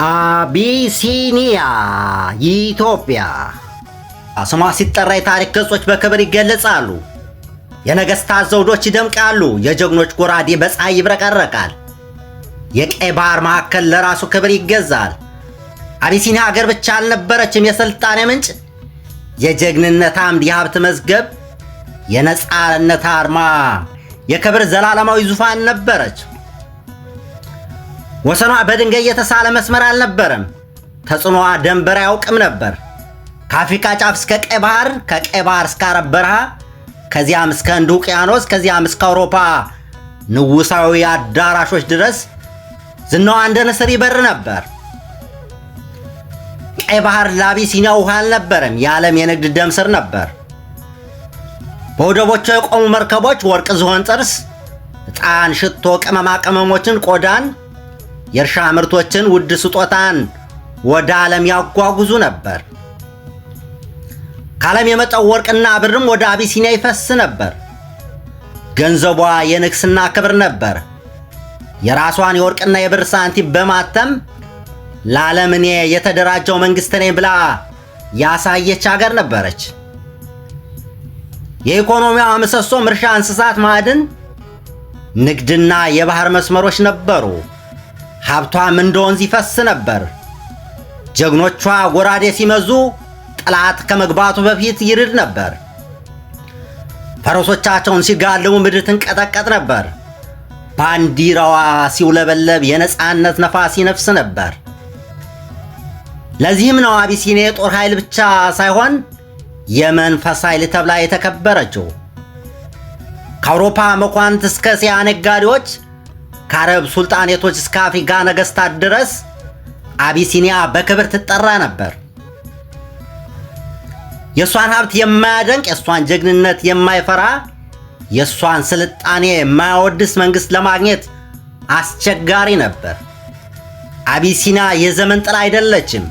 አቢሲኒያ ኢትዮጵያ ስሟ ሲጠራ የታሪክ ገጾች በክብር ይገለጻሉ። የነገሥታት ዘውዶች ይደምቃሉ። የጀግኖች ጎራዴ በፀሐይ ይብረቀረቃል። የቀይ ባህር ማዕከል ለራሱ ክብር ይገዛል። አቢሲኒያ ሀገር ብቻ አልነበረችም፣ የሥልጣኔ ምንጭ፣ የጀግንነት አምድ፣ የሀብት መዝገብ፣ የነጻነት አርማ፣ የክብር ዘላለማዊ ዙፋን ነበረች። ወሰኗ በድንጋይ የተሳለ መስመር አልነበረም። ተጽዕኖዋ ደንበር አያውቅም ነበር። ከአፍሪካ ጫፍ እስከ ቀይ ባህር፣ ከቀይ ባህር እስከ አረብ በረሃ፣ ከዚያም እስከ ህንድ ውቅያኖስ፣ ከዚያም እስከ አውሮፓ ንጉሳዊ አዳራሾች ድረስ ዝናዋ እንደ ንስር ይበር ነበር። ቀይ ባህር ለአቢሲኒያ ውሃ አልነበረም፣ የዓለም የንግድ ደም ስር ነበር። በወደቦቿ የቆሙ መርከቦች ወርቅ፣ ዝሆን ጥርስ፣ ዕጣን፣ ሽቶ፣ ቅመማ ቅመሞችን፣ ቆዳን፣ የእርሻ ምርቶችን፣ ውድ ስጦታን ወደ ዓለም ያጓጉዙ ነበር። ከዓለም የመጣው ወርቅና ብርም ወደ አቢሲኒያ ይፈስ ነበር። ገንዘቧ የንግስና ክብር ነበር። የራሷን የወርቅና የብር ሳንቲም በማተም ለዓለም እኔ የተደራጀው መንግሥት ነኝ ብላ ያሳየች ሀገር ነበረች። የኢኮኖሚዋ ምሰሶም እርሻ፣ እንስሳት፣ ማዕድን፣ ንግድና የባህር መስመሮች ነበሩ። ሀብቷም እንደ ወንዝ ይፈስ ነበር። ጀግኖቿ ጎራዴ ሲመዙ ጠላት ከመግባቱ በፊት ይርድ ነበር። ፈረሶቻቸውን ሲጋልቡ ምድር ትንቀጠቀጥ ነበር። ባንዲራዋ ሲውለበለብ የነጻነት ነፋስ ይነፍስ ነበር። ለዚህም ነው አቢሲኒያ የጦር ኃይል ብቻ ሳይሆን የመንፈስ ኃይል ተብላ የተከበረችው። ከአውሮፓ መኳንንት እስከ እስያ ነጋዴዎች፣ ከአረብ ሱልጣኔቶች እስከ አፍሪካ ነገሥታት ድረስ አቢሲኒያ በክብር ትጠራ ነበር። የእሷን ሀብት የማያደንቅ፣ የእሷን ጀግንነት የማይፈራ፣ የእሷን ስልጣኔ የማያወድስ መንግሥት ለማግኘት አስቸጋሪ ነበር። አቢሲኒያ የዘመን ጥላ አይደለችም።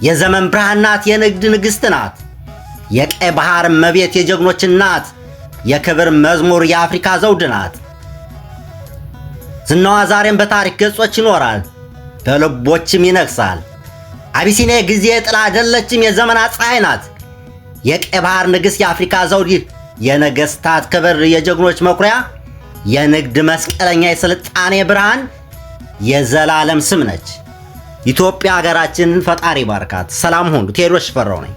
የዘመን ብርሃን ናት። የንግድ ንግሥት ናት። የቀይ ባህር እመቤት፣ የጀግኖች እናት፣ የክብር መዝሙር፣ የአፍሪካ ዘውድ ናት። ዝናዋ ዛሬም በታሪክ ገጾች ይኖራል፣ በልቦችም ይነግሳል። አቢሲኒያ የጊዜ ጥላ አይደለችም፣ የዘመናት ፀሐይ ናት። የቀይ ባህር ንግሥት፣ የአፍሪካ ዘውድ፣ የነገሥታት ክብር፣ የጀግኖች መኩሪያ፣ የንግድ መስቀለኛ፣ የስልጣኔ ብርሃን፣ የዘላለም ስም ነች። ኢትዮጵያ ሀገራችንን ፈጣሪ ባርካት። ሰላም ሁኑ። ቴዎድሮስ ሽፈራው ነኝ።